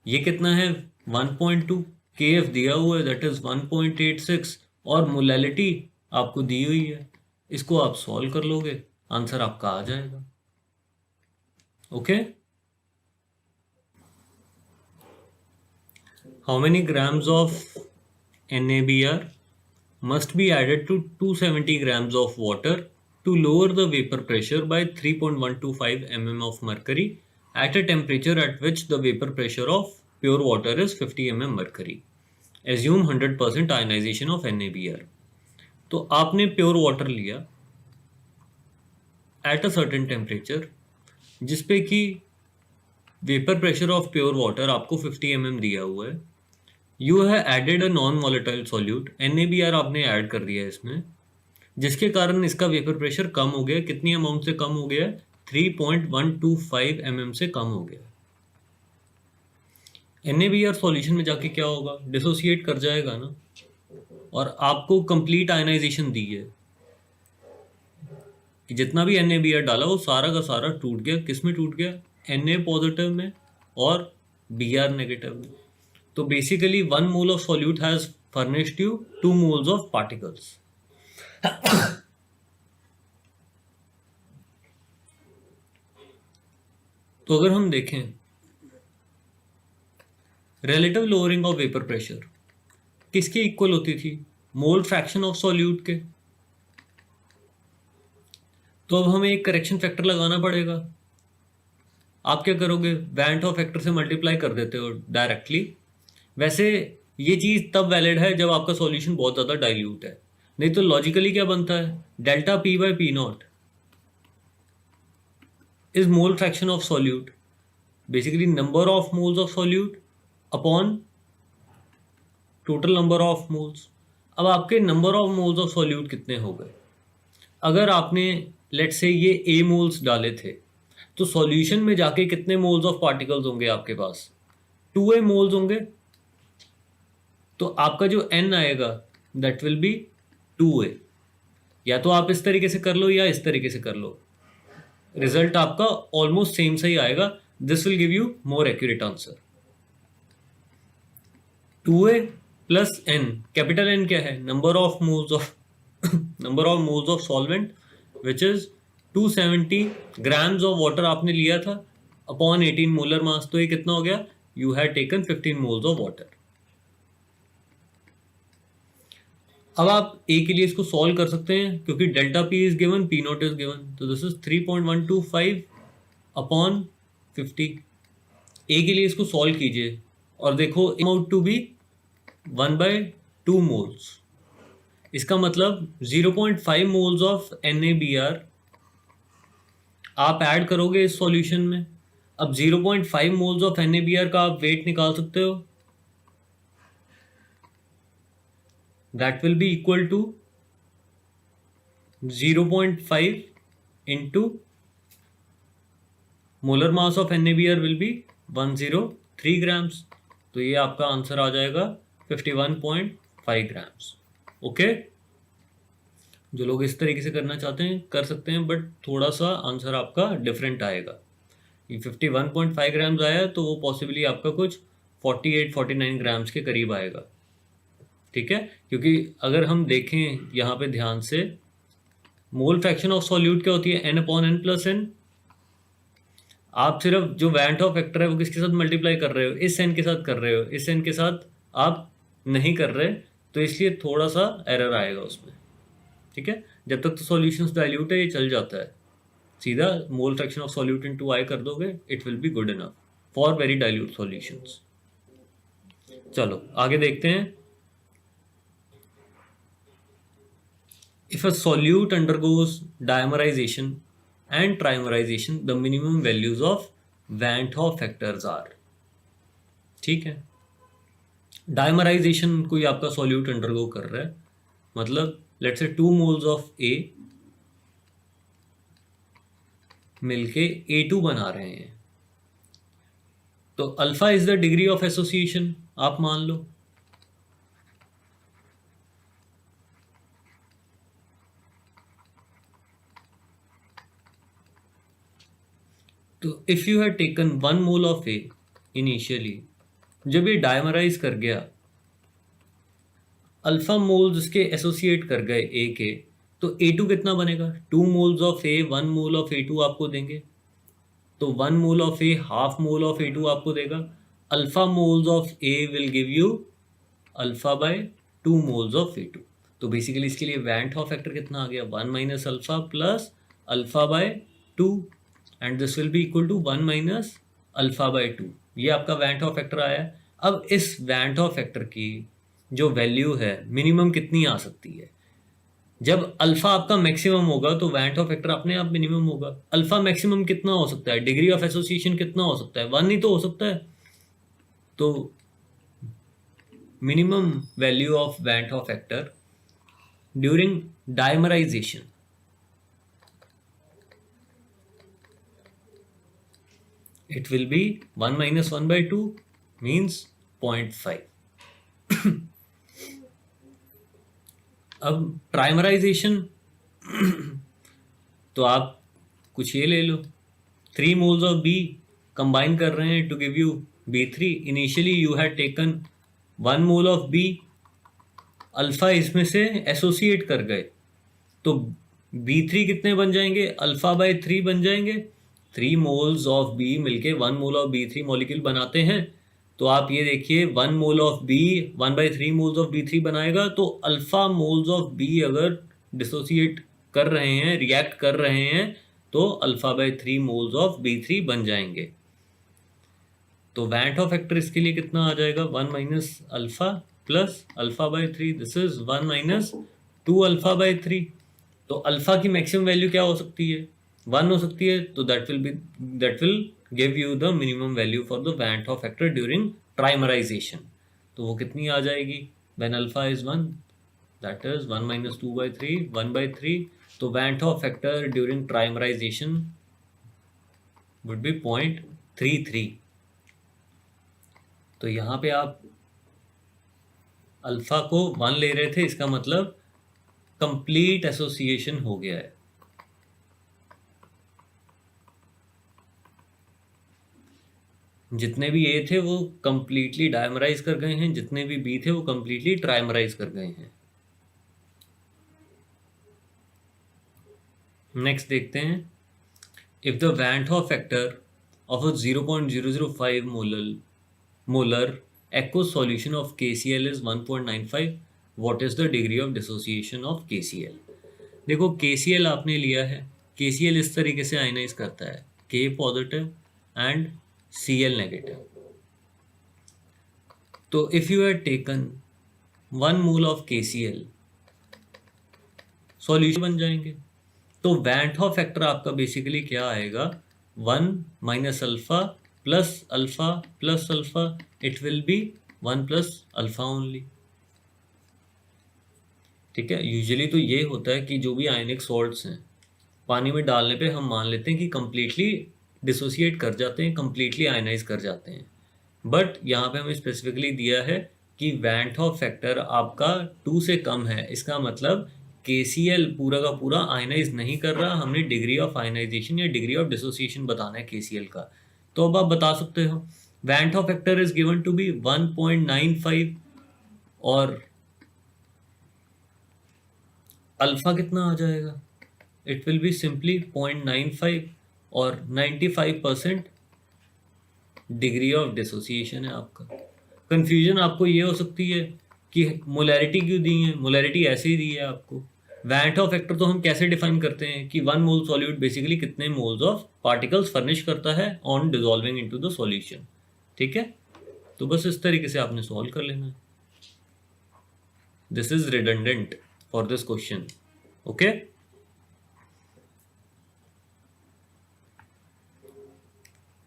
ये कितना है, 1.2, KF दिया हुआ है दैट इज 1.86 और मोलैलिटी आपको दी हुई है। इसको आप सॉल्व कर लोगे, आंसर आपका आ जाएगा। Okay, how many grams of NaBr must be added to 270 grams of water to lower the vapor pressure by 3.125 mm of mercury at a temperature at which the vapor pressure of pure water is 50 mm mercury. Assume 100% ionization of NaBr. तो आपने pure water लिया at a certain temperature जिसपे कि vapour pressure of pure water आपको 50 mm दिया हुआ है. You have added a non volatile solute, NaBr आपने ऐड कर दिया है इसमें, जिसके कारण इसका वेपर प्रेशर कम हो गया. कितनी अमाउंट से कम हो गया? 3.125 mm से कम हो गया. NaBr सॉल्यूशन में जाके क्या होगा? डिसोसिएट कर जाएगा ना, और आपको कंप्लीट आयनाइजेशन दी है कि जितना भी NaBr डाला वो सारा का सारा टूट गया. किस में टूट गया? Na पॉजिटिव में और Br नेगेटिव में. तो basically 1 mole of solute has furnished you 2 moles of particles. तो अगर हम देखें relative lowering of vapour pressure किसके इक्वल होती थी? मोल फ्रैक्शन ऑफ सॉल्यूट के. तो अब हमें एक करेक्शन फैक्टर लगाना पड़ेगा. आप क्या करोगे? वैन टॉप फैक्टर से मल्टीप्लाई कर देते हो डायरेक्टली. वैसे ये चीज़ तब वैलिड है जब आपका सॉल्यूशन बहुत ज़्यादा डाइल्यूट है, नहीं तो लॉजिकली क्या बनता है? Delta P by P not is mole fraction of solute, basically number of moles of solute upon total number of moles. अब आपके number of moles of solute कितने हो गए? अगर आपने लेट से ये A मोल्स डाले थे तो सॉल्यूशन में जाके कितने मोल्स ऑफ पार्टिकल्स होंगे आपके पास? 2A मोल्स होंगे. तो आपका जो N आएगा दैट विल बी 2A. या तो आप इस तरीके से कर लो या इस तरीके से कर लो, रिजल्ट आपका ऑलमोस्ट सेम सही आएगा. This will give you more accurate answer. 2A plus N, capital N क्या है? Number of moles of solvent which is 270 grams of water आपने लिया था अपॉन 18 मोलर मास. तो ये कितना हो गया? You had taken 15 moles of water. अब आप A के लिए इसको सॉल्व कर सकते हैं क्योंकि delta P is given, P not is given. तो दिस इज 3.125 अपॉन 50. A के लिए इसको सॉल्व कीजिए और देखो अमाउंट टू बी 1/2 मोल्स. इसका मतलब 0.5 मोल्स ऑफ NaBr आप ऐड करोगे इस सॉल्यूशन में. अब 0.5 मोल्स ऑफ NaBr का आप वेट निकाल सकते हो. That will be equal to 0.5 into molar mass of NaBr will be 103 grams. तो ये आपका आंसर आ जाएगा 51.5 ग्राम्स. ओके, जो लोग इस तरीके से करना चाहते हैं कर सकते हैं, बट थोड़ा सा आंसर आपका डिफरेंट आएगा. ये 51.5 ग्राम्स आया तो वो पॉसिबली आपका कुछ 48-49 ग्राम्स के करीब आएगा. ठीक है, क्योंकि अगर हम देखें यहाँ पे ध्यान से, मोल फ्रैक्शन ऑफ सॉल्यूट क्या होती है? N upon N plus N. आप सिर्फ जो वैन टॉप फैक्टर है वो किसके साथ मल्टीप्लाई कर रहे हो? इस N के साथ कर रहे हो, इस N के साथ आप नहीं कर रहे, तो इसलिए थोड़ा सा एरर आएगा उसमें. ठीक है, जब तक तो सॉल्यूशंस डाइल्यूट है ये चल जाता है. सीधा मोल fraction of solute into I कर दोगे, it will be good enough for very dilute solutions. चलो आगे देखते हैं. If a solute undergoes dimerization and trimerization, the minimum values of Van 't Hoff factors are. ठीक है, डायमराइजेशन कोई आपका सॉल्यूट अंडरगो कर रहा है, मतलब let's say 2 moles of A मिलके A2 बना रहे हैं. तो alpha is the degree of association आप मान लो. तो if you had taken 1 mole of A initially, जब ये डायमराइज कर गया, अल्फा मोल्स इसके एसोसिएट कर गए A के, तो A2 कितना बनेगा? 2 moles of A 1 mole of A2 आपको देंगे. तो 1 mole of A half mole of A2 आपको देगा. Alpha moles of A will give you alpha by 2 moles of A2. तो बेसिकली इसके लिए वैन हॉफ फैक्टर कितना आ गया, 1 minus alpha plus alpha by 2 and this will be equal to 1 minus alpha by 2। ये आपका वैन हॉफ फैक्टर आया। अब इस वैन हॉफ फैक्टर की जो वैल्यू है मिनिमम कितनी आ सकती है, जब अल्फा आपका मैक्सिमम होगा तो वैन हॉफ फैक्टर अपने आप मिनिमम होगा। अल्फा मैक्सिमम कितना हो सकता है, डिग्री ऑफ एसोसिएशन कितना हो सकता है, 1 ही तो हो सकता है। तो minimum value of Van 't Hoff factor during dimerization it will be 1 minus 1 by 2 means 0.5। अब ट्राइमराइजेशन तो आप कुछ ये ले लो, 3 moles of B कंबाइन कर रहे हैं to give you B3। Initially you had taken 1 mole of B, alpha इसमें से एसोसिएट कर गए तो B3 कितने बन जाएंगे, अल्फा बाय 3 बन जाएंगे। 3 मोल्स ऑफ बी मिलके 1 मोल ऑफ B3 मॉलिक्यूल बनाते हैं। तो आप ये देखिए 1 mole of B 1/3 moles of B3 बनाएगा, तो अल्फा मोल्स ऑफ बी अगर डिसोसिएट कर रहे हैं, रिएक्ट कर रहे हैं, तो alpha by 3 moles of B3 बन जाएंगे। तो वैन 't Hoff फैक्टर इसके लिए कितना आ जाएगा, 1 minus alpha plus alpha bye 3, this is 1 minus 2 alpha by 3। तो अल्फा की मैक्सिमम वैल्यू क्या हो सकती है, 1 हो सकती है। तो that will give you the minimum value for the van 't Hoff factor during trimerisation. तो वो कितनी आ जाएगी, when alpha is 1, that is 1 minus 2 by 3, 1/3। तो van 't Hoff factor during trimerisation would be 0.33। तो यहाँ पे आप अल्फा को 1 ले रहे थे, इसका मतलब कंप्लीट एसोसिएशन हो गया है। जितने भी ए थे वो कंप्लीटली डायमराइज कर गए हैं, जितने भी बी थे वो कंप्लीटली ट्राइमराइज कर गए हैं। नेक्स्ट देखते हैं, if the van 't Hoff factor of a 0.005 molar aqueous solution of KCl is 1.95, what is the degree of dissociation of KCl। देखो KCl आपने लिया है, KCl इस तरीके से आयनाइज करता है, K positive and Cl negative. तो if you had taken 1 mole of KCl solution बन जाएंगे। तो वैन 't Hoff फैक्टर आपका बेसिकली क्या आएगा, 1 minus alpha plus alpha plus alpha, it will be 1 plus alpha only. ठीक है, यूजुअली तो ये होता है कि जो भी आयनिक सॉल्ट्स हैं पानी में डालने पे हम मान लेते हैं कि कंप्लीटली डिसोसिएट कर जाते हैं, कंप्लीटली आयनाइज कर जाते हैं। बट यहाँ पे हमें स्पेसिफिकली दिया है कि वैन 't Hoff फैक्टर आपका 2 से कम है, इसका मतलब KCl पूरा का पूरा आयनाइज नहीं कर रहा, हमने डिग्री ऑफ आयनाइजेशन या डिग्री ऑफ डिसोसिएशन बताना है KCl का। तो अब आप बता सकते हो van 't Hoff factor is given to be 1.95 और अल्फा कितना आ जाएगा, इट विल बी सिंपली 0.95 और 95% डिग्री ऑफ डिसोसिएशन है आपका। कंफ्यूजन आपको ये हो सकती है कि मोलैरिटी क्यों दी है, मोलैरिटी ऐसे ही दी है आपको। वैन 't Hoff फैक्टर तो हम कैसे डिफाइन करते हैं कि 1 मोल सॉल्यूट बेसिकली कितने मोल्स ऑफ पार्टिकल्स फर्निश करता है on dissolving into the solution. ठीक है, तो बस इस तरीके से आपने सॉल्व कर लेना है। This is redundant for this question. Okay,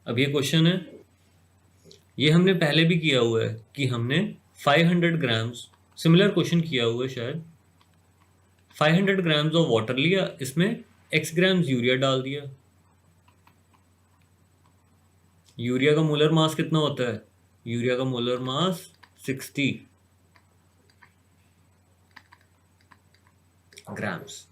अब ये क्वेश्चन है, ये हमने पहले भी किया हुआ है कि हमने 500 ग्राम्स, सिमिलर क्वेश्चन किया हुआ है शायद, 500 ग्राम्स ऑफ वाटर लिया, इसमें x ग्राम्स यूरिया डाल दिया। यूरिया का मोलर मास कितना होता है, यूरिया का मोलर मास 60 ग्राम्स।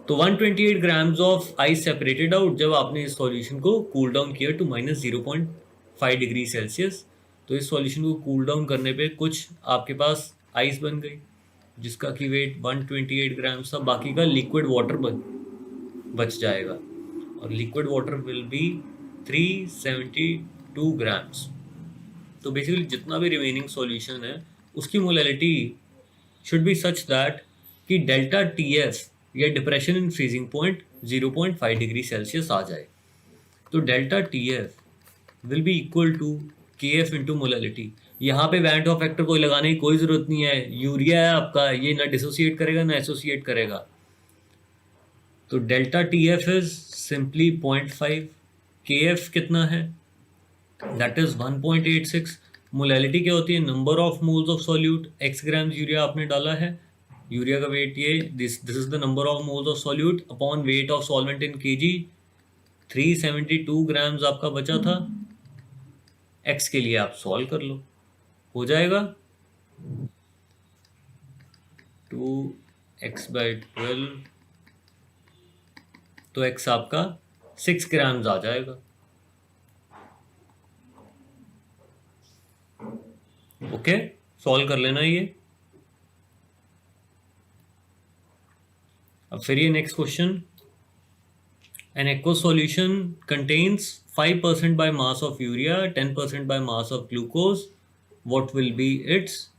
तो 128 grams of ice separated out जब आपने इस सॉल्यूशन को कूल डाउन किया टू -0.5 डिग्री सेल्सियस। तो इस सॉल्यूशन को कूल डाउन करने पे कुछ आपके पास आइस बन गई जिसका कि वेट 128 ग्राम्स था, बाकी का लिक्विड वाटर बच जाएगा और liquid water will be 372 grams. तो बेसिकली जितना भी रिमेनिंग सॉल्यूशन है उसकी molarity should be such that कि डेल्टा TF या depression in freezing point 0.5 degree Celsius आ जाए। तो delta TF will be equal to KF into molality. यहाँ पे वैन डॉ फैक्टर कोई लगाने की कोई ज़रूरत नहीं है, यूरिया है आपका, ये ना डिसोसिएट करेगा ना एसोसिएट करेगा। तो delta TF is simply 0.5, KF कितना है, दैट इज 1.86। मोलैलिटी क्या होती है, number of moles of solute, x grams urea आपने डाला है, यूरिया का वेट ये, this is the number of moles of solute upon weight of solvent in kg। 372 grams आपका बचा था, x के लिए आप सॉल्व कर लो, हो जाएगा 2x/12, तो x आपका 6 ग्राम्स आ जाएगा। ओके, सॉल्व कर लेना ये। अब फिर ये next question, an aqueous solution contains 5% by mass of urea, 10% by mass of glucose. What will be its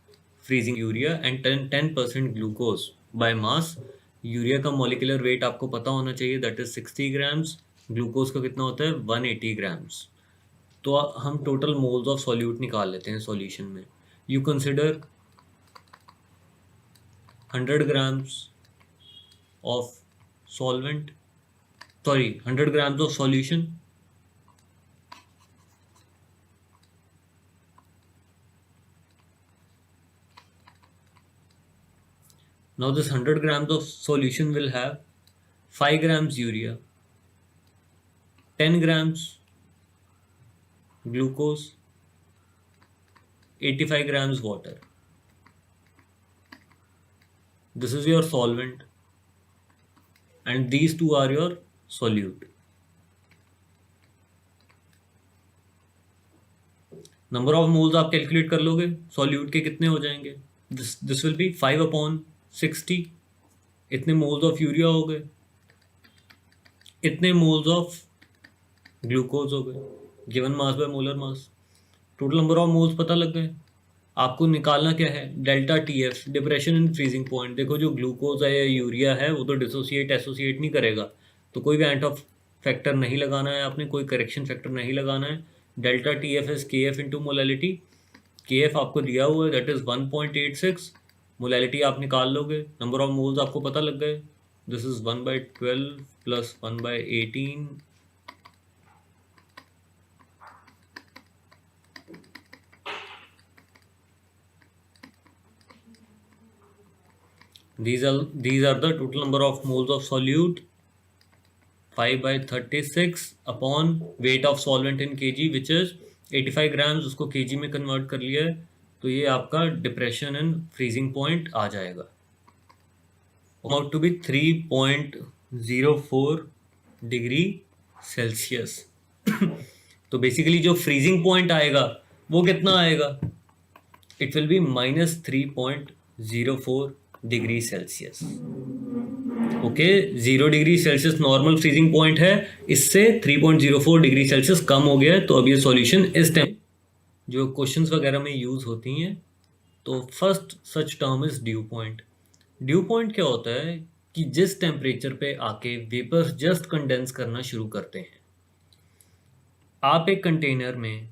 freezing urea and 10% glucose by mass? Urea का मॉलिक्यूलर वेट आपको पता होना चाहिए, दैट इज 60 ग्राम्स। ग्लूकोज का कितना होता है, 180 grams. तो हम टोटल मोल्स ऑफ सॉल्यूट निकाल लेते हैं सॉल्यूशन में। You consider 100 grams of solvent, sorry, 100 grams of solution. Now this 100 grams of solution will have 5 grams urea, 10 grams glucose, 85 grams water. This is your solvent and these two are your solute. Number of moles आप calculate कर लोगे, solute के कितने हो जाएंगे, this will B 5/60। इतने moles of urea हो गए, इतने मोल्स ऑफ ग्लूकोज हो गए, given mass by molar mass. Total number of moles पता लग गए। आपको निकालना क्या है, delta TF, depression in freezing point. देखो जो ग्लूकोज है या यूरिया है वो तो डिसोसिएट एसोसिएट नहीं करेगा, तो कोई भी एंट ऑफ फैक्टर नहीं लगाना है आपने, कोई करेक्शन फैक्टर नहीं लगाना है। Delta TF is KF into molality. KF आपको दिया हुआ है, दैट इज 1.86। मोलैलिटी आप निकाल लोगे, नंबर ऑफ मोल्स आपको पता लग गए, this is 1/12 plus 1/18। These are the total number of moles of solute, 5/36 upon weight of solvent in kg which is 85 grams। उसको kg में कन्वर्ट कर लिया है, तो ये आपका डिप्रेशन इन फ्रीजिंग पॉइंट आ जाएगा, about to be 3.04 degree Celsius. तो बेसिकली जो फ्रीजिंग पॉइंट आएगा वो कितना आएगा, it will be -3.04 degree Celsius. Okay, 0 degree Celsius normal freezing point है, इससे 3.04 डिग्री सेल्सियस कम हो गया है। तो अब ये सॉल्यूशन इस टाइम जो क्वेश्चंस वगैरह में यूज होती हैं, तो first such term is dew point. Due point क्या होता है कि जिस टेम्परेचर पे आके वेपर्स जस्ट कंडेंस करना शुरू करते हैं। आप एक कंटेनर में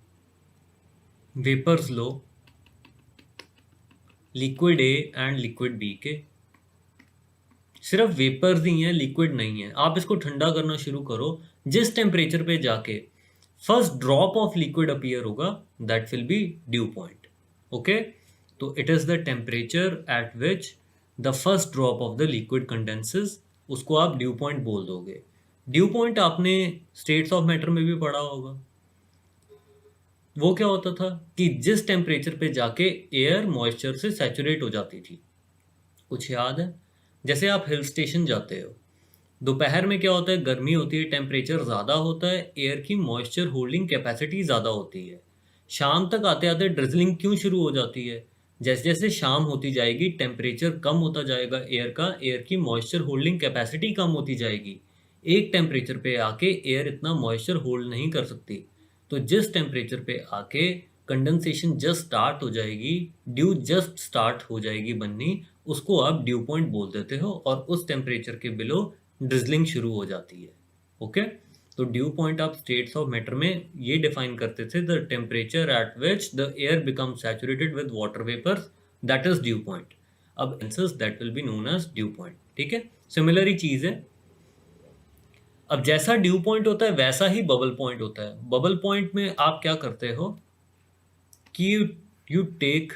वेपर्स लो, liquid A and liquid B के, सिर्फ वेपर्स ही हैं, लिक्विड नहीं है। आप इसको ठंडा करना शुरू करो, जिस टेम्परेचर पे जाके first drop of liquid appear होगा, that will be dew point. Okay, तो it is the temperature at which the first drop of the liquid condenses, उसको आप ड्यू पॉइंट बोल दोगे। ड्यू पॉइंट आपने स्टेट्स ऑफ मैटर में भी पढ़ा होगा। वो क्या होता था कि जिस टेम्परेचर पे जाके एयर मॉइस्चर से सैचुरेट हो जाती थी, कुछ याद है? जैसे आप हिल स्टेशन जाते हो, दोपहर में क्या होता है, गर्मी होती है, टेम्परेचर ज़्यादा होता है, एयर की मॉइस्चर होल्डिंग कैपेसिटी ज़्यादा होती है। शाम तक आते आते ड्रिजलिंग क्यों शुरू हो जाती है? जैसे जैसे शाम होती जाएगी टेम्परेचर कम होता जाएगा एयर का, एयर की मॉइस्चर होल्डिंग कैपेसिटी कम होती जाएगी। एक टेम्परेचर पे आके एयर इतना मॉइस्चर होल्ड नहीं कर सकती। तो जिस टेम्परेचर पे आके कंडेंसेशन जस्ट स्टार्ट हो जाएगी, ड्यू जस्ट स्टार्ट हो जाएगी बननी, उसको आप ड्यू पॉइंट बोल देते हो, और उस टेम्परेचर के बिलो ड्रिजलिंग शुरू हो जाती है। ओके, तो ड्यू पॉइंट आप स्टेट्स ऑफ मैटर में ये डिफाइन करते थे, the temperature at which the air become saturated with water vapours, that is dew point. अब answers that will be known as dew point. ठीक है, सिमिलर ही चीज है। अब जैसा ड्यू पॉइंट होता है वैसा ही बबल पॉइंट होता है। बबल पॉइंट में आप क्या करते हो कि you take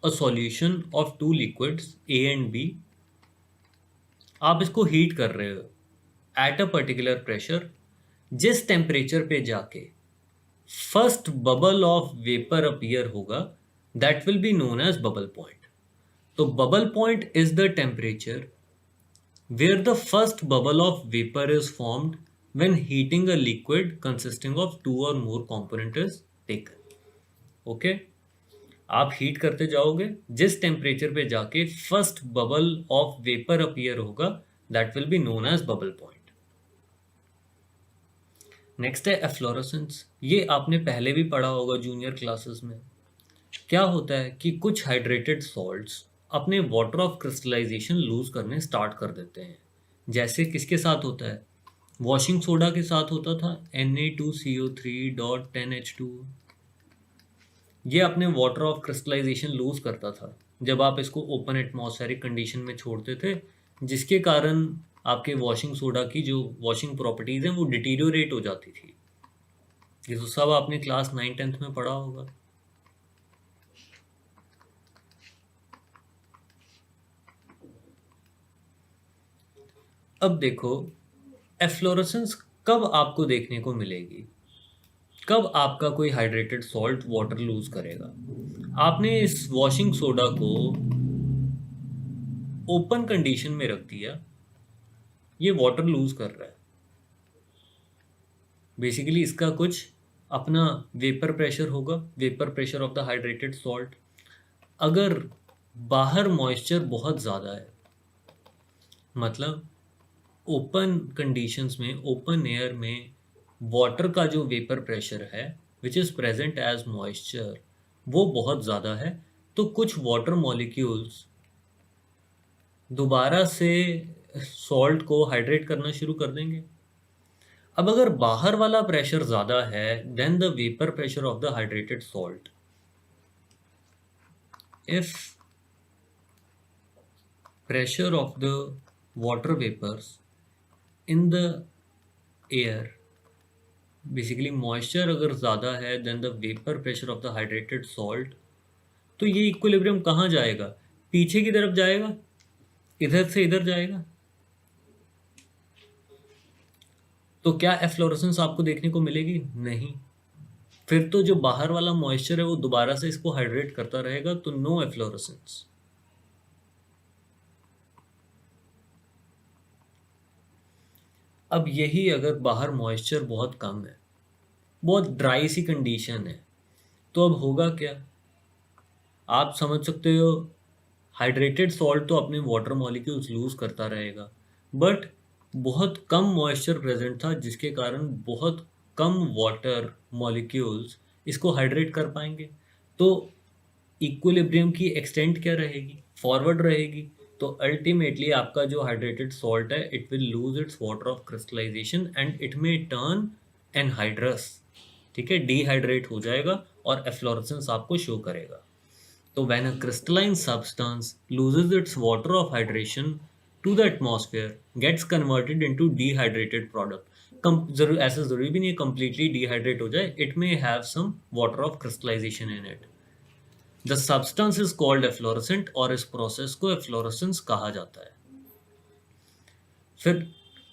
a solution of two liquids A and B, आप इसको हीट कर रहे हो एट अ पर्टिकुलर प्रेशर। जिस टेम्परेचर पे जाके first bubble of vapour appear होगा, that will be known as bubble point. तो bubble point is the temperature where the first bubble of vapor is formed when heating a liquid consisting of two or more component is taken. Okay, आप heat करते जाओगे, जिस temperature पे जाके first bubble of vapour appear होगा, that will be known as bubble point. Next है efflorescence. ये आपने पहले भी पढ़ा होगा जूनियर क्लासेस में। क्या होता है कि कुछ हाइड्रेटेड सॉल्ट्स अपने वाटर ऑफ क्रिस्टलाइजेशन लूज करने स्टार्ट कर देते हैं। जैसे किसके साथ होता है? वॉशिंग सोडा के साथ होता था, Na2CO3.10H2। ये अपने वाटर ऑफ क्रिस्टलाइजेशन लूज करता था जब आप इसको ओपन एटमॉस्फेरिक कंडीशन में छोड़ते थे, जिसके कारण आपके वॉशिंग सोडा की जो वॉशिंग प्रॉपर्टीज हैं वो डिटीरियोरेट हो जाती थी। ये तो सब आपने क्लास 9-10 में पढ़ा होगा। अब देखो, एफ्लोरेसेंस कब आपको देखने को मिलेगी, कब आपका कोई हाइड्रेटेड सॉल्ट वाटर लूज करेगा। आपने इस वॉशिंग सोडा को ओपन कंडीशन में रख दिया, ये वाटर लूज कर रहा है। बेसिकली इसका कुछ अपना वेपर प्रेशर होगा, vapour pressure of the hydrated salt. अगर बाहर मॉइस्चर बहुत ज़्यादा है, मतलब ओपन कंडीशंस में, ओपन एयर में वाटर का जो वेपर प्रेशर है which is present as moisture, वो बहुत ज़्यादा है, तो कुछ वाटर मॉलिक्यूल्स दोबारा से सॉल्ट को हाइड्रेट करना शुरू कर देंगे। अब अगर बाहर वाला प्रेशर ज़्यादा है then the vapour pressure of the hydrated salt, if pressure of the water vapors in the air, basically moisture अगर ज़्यादा है than the vapor pressure of the hydrated salt, तो ये इक्विलिब्रियम कहाँ जाएगा? पीछे की तरफ जाएगा, इधर से इधर जाएगा। तो क्या एफ्लोरेसेंस आपको देखने को मिलेगी? नहीं। फिर तो जो बाहर वाला मॉइस्चर है वो दोबारा से इसको हाइड्रेट करता रहेगा, तो नो एफ्लोरेसेंस। अब यही अगर बाहर मॉइस्चर बहुत कम है, बहुत ड्राई सी कंडीशन है, तो अब होगा क्या? आप समझ सकते हो, हाइड्रेटेड सॉल्ट तो अपने वाटर मॉलिक्यूल्स लूज करता रहेगा, बट बहुत कम मॉइस्चर प्रेजेंट था, जिसके कारण बहुत कम वाटर मॉलिक्यूल्स इसको हाइड्रेट कर पाएंगे। तो इक्विलिब्रियम की एक्सटेंट क्या रहेगी? फॉरवर्ड रहेगी। तो अल्टीमेटली आपका जो हाइड्रेटेड सॉल्ट है, it will lose its water of crystallisation and it may turn anhydrous. ठीक है, डिहाइड्रेट हो जाएगा और एफ्लोरेसेंस आपको शो करेगा। तो when a crystalline substance loses its water of hydration to the atmosphere, gets converted into dehydrated product. ऐसा जरूरी भी नहीं है कंप्लीटली डिहाइड्रेट हो जाए, it may have some water of crystallization in it. The substance is called efflorescent, और इस process को एफ्लोरेसेंस कहा जाता है। फिर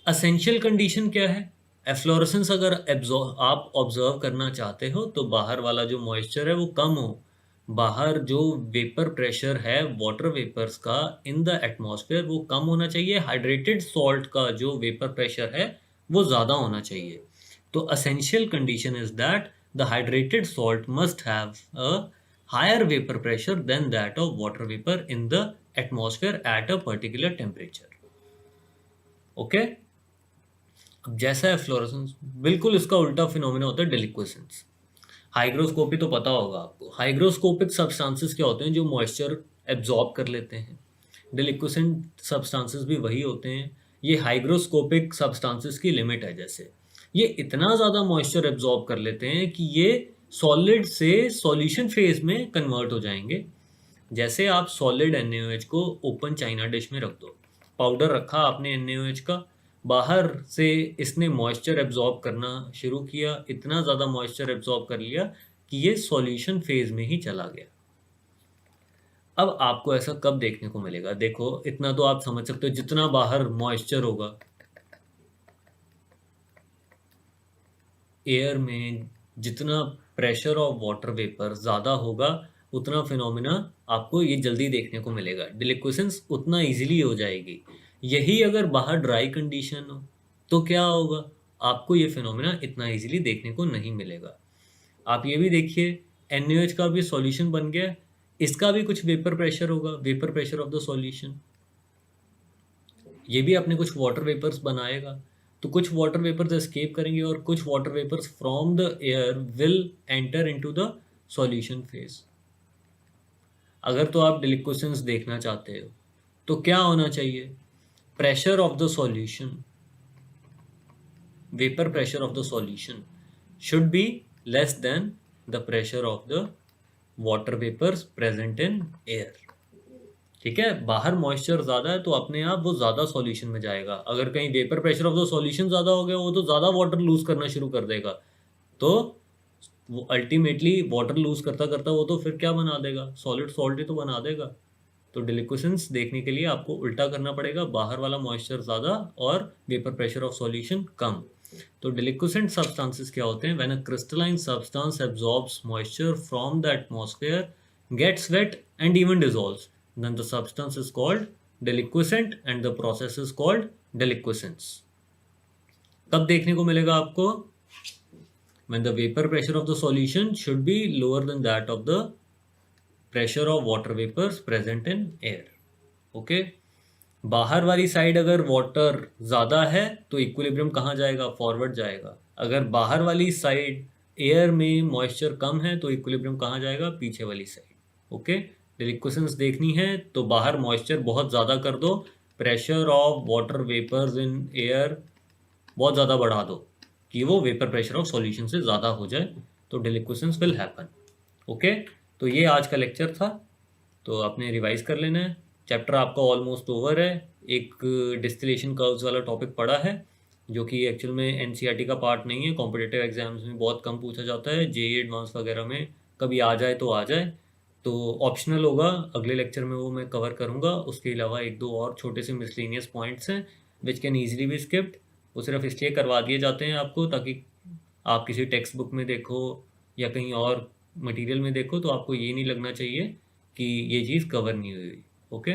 असेंशियल कंडीशन क्या है? एफ्लोरेसेंस अगर आप ऑब्जर्व करना चाहते हो तो बाहर वाला जो मॉइस्चर है वो कम हो, बाहर जो वेपर प्रेशर है वाटर वेपर्स का इन द एटमॉस्फेयर वो कम होना चाहिए, हाइड्रेटेड सॉल्ट का जो वेपर प्रेशर है वो ज़्यादा होना चाहिए। तो essential condition is that the hydrated salt must have a higher vapor pressure than that of water vapor in the atmosphere at a particular temperature. Okay? अब जैसा है फ्लोरेसेंस, बिल्कुल इसका उल्टा फिनोमेना होता है डिलिक्वेसेंस। हाइग्रोस्कोपी तो पता होगा आपको। हाइग्रोस्कोपिक सब्सटेंसेस क्या होते हैं? जो मॉइस्चर एब्जॉर्ब कर लेते हैं। डिलिक्विसेंट सब्सटेंसेस भी वही होते हैं। ये हाइग्रोस्कोपिक सब्सटेंसेस की लिमिट है। जैसे ये इतना ज़्यादा मॉइस्चर एब्जॉर्ब कर लेते हैं कि ये सॉलिड से सॉल्यूशन फेज में कन्वर्ट हो जाएंगे। जैसे आप सॉलिड NaOH को ओपन चाइना डिश में रख दो, पाउडर रखा आपने NaOH का, बाहर से इसने मॉइस्चर एब्जॉर्ब करना शुरू किया, इतना ज़्यादा मॉइस्चर एब्जॉर्ब कर लिया कि ये सॉल्यूशन फेज में ही चला गया। अब आपको ऐसा कब देखने को मिलेगा? देखो, इतना तो आप समझ सकते हो, जितना बाहर मॉइस्चर होगा एयर में, जितना प्रेशर ऑफ वाटर वेपर ज़्यादा होगा, उतना फिनोमिना आपको ये जल्दी देखने को मिलेगा, डिलिक्विसेंस उतना इजीली हो जाएगी। यही अगर बाहर ड्राई कंडीशन हो तो क्या होगा? आपको ये फिनोमिना इतना इजीली देखने को नहीं मिलेगा। आप ये भी देखिए, NaOH का भी सॉल्यूशन बन गया, इसका भी कुछ वेपर प्रेशर होगा, vapour pressure of the solution. ये भी अपने कुछ वाटर वेपर्स बनाएगा, तो कुछ वाटर वेपर्स एस्केप करेंगे और कुछ water vapours from the air will enter into the solution phase. अगर तो आप डिलिक्विसेंस देखना चाहते हो तो क्या होना चाहिए? Pressure of the solution, vapour pressure of the solution should be less than the pressure of the water vapours present in air. ठीक है, बाहर मॉइस्चर ज़्यादा है तो अपने आप वो ज़्यादा सॉल्यूशन में जाएगा। अगर कहीं vapour pressure of the solution ज़्यादा हो गया, वो तो ज़्यादा वाटर लूज करना शुरू कर देगा, तो वो अल्टीमेटली वाटर लूज करता करता वो तो फिर क्या बना देगा? सॉलिड सॉल्ट ही तो बना देगा। तो डिलिक्विसेंस देखने के लिए आपको उल्टा करना पड़ेगा, बाहर वाला मॉइस्चर ज़्यादा और वेपर प्रेशर ऑफ सॉल्यूशन कम। तो डिलिक्विसेंट सब्सटेंसेस क्या होते हैं? When a crystalline substance absorbs moisture from the atmosphere, gets wet and even dissolves, then the substance is called deliquescent and the process is called deliquescence. कब देखने को मिलेगा आपको? When the vapor pressure of the solution should be lower than that of the pressure of water vapors present in air. Okay? बाहर वाली side अगर water ज़्यादा है तो इक्विलिब्रियम कहाँ जाएगा? फॉरवर्ड जाएगा। अगर बाहर वाली साइड एयर में मॉइस्चर कम है तो इक्विलिब्रियम कहाँ जाएगा? पीछे वाली साइड। ओके, डिलिक्विसेंस देखनी है तो बाहर मॉइस्चर बहुत ज़्यादा कर दो, pressure of water vapours in air बहुत ज़्यादा बढ़ा दो कि वो वेपर प्रेशर ऑफ सॉल्यूशन से ज़्यादा हो जाए, तो डिलिक्विसेंस विल हैपन। ओके, तो ये आज का लेक्चर था, तो आपने रिवाइज कर लेना है। चैप्टर आपका ऑलमोस्ट ओवर है। एक डिस्टिलेशन कर्व्स वाला टॉपिक पड़ा है जो कि एक्चुअल में NCERT का पार्ट नहीं है, कॉम्पिटिटिव एग्जाम्स में बहुत कम पूछा जाता है, JEE एडवांस वगैरह में कभी आ जाए तो आ जाए, तो ऑप्शनल होगा। अगले लेक्चर में वो मैं कवर करूँगा। उसके अलावा एक दो और छोटे से मिसलेनियस पॉइंट्स हैं which can easily B skipped, वो सिर्फ इसलिए करवा दिए जाते हैं आपको ताकि आप किसी टेक्स्ट बुक में देखो या कहीं और मटेरियल में देखो तो आपको ये नहीं लगना चाहिए कि ये चीज़ कवर नहीं हुई। ओके।